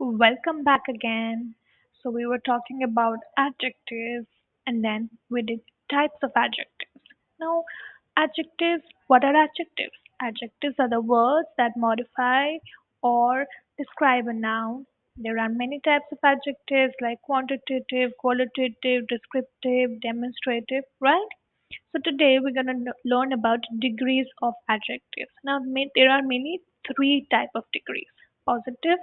Welcome back again. So, we were talking about adjectives and then we did types of adjectives. Now, adjectives, what are adjectives? Adjectives are the words that modify or describe a noun. There are many types of adjectives like quantitative, qualitative, descriptive, demonstrative, right? So, today we're going to learn about degrees of adjectives. Now, there are mainly three type of degrees: positive,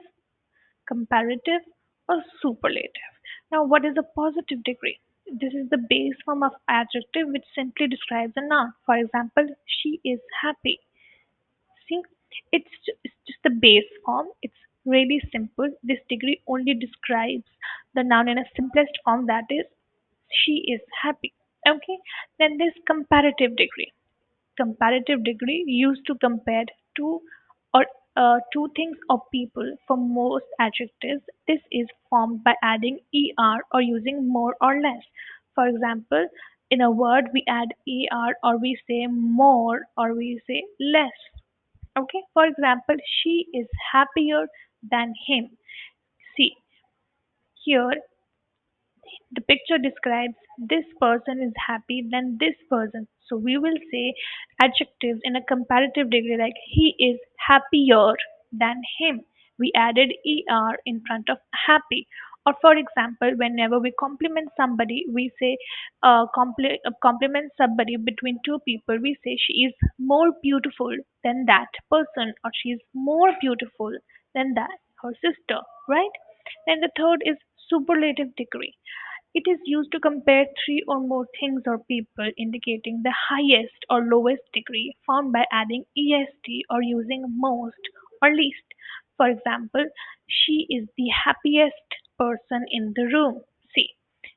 comparative, or superlative. Now, what is a positive degree? This is the base form of adjective which simply describes a noun. For example, she is happy. See, it's just the base form. It's really simple. This degree only describes the noun in a simplest form, that is, she is happy. Okay, then there's comparative degree. Comparative degree used to compare two or two things or people. For most adjectives, this is formed by adding er or using more or less. For example, in a word we add er or we say more or we say less. Okay, for example, she is happier than him. See, here the picture describes this person is happy than this person. So we will say adjectives in a comparative degree like he is happier than him. We added er in front of happy. Or for example, whenever we compliment somebody, we say compliment somebody between two people. We say she is more beautiful than that person, or she is more beautiful than that her sister, right? Then the third is superlative degree. It is used to compare three or more things or people, indicating the highest or lowest degree, found by adding est or using most or least. For example, she is the happiest person in the room. See,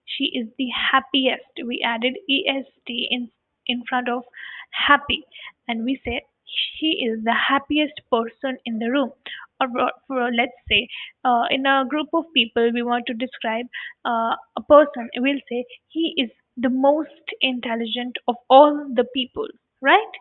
she is the happiest. We added est in front of happy, and we say she is the happiest person in the room. Or let's say, in a group of people, we want to describe a person. We'll say he is the most intelligent of all the people, right?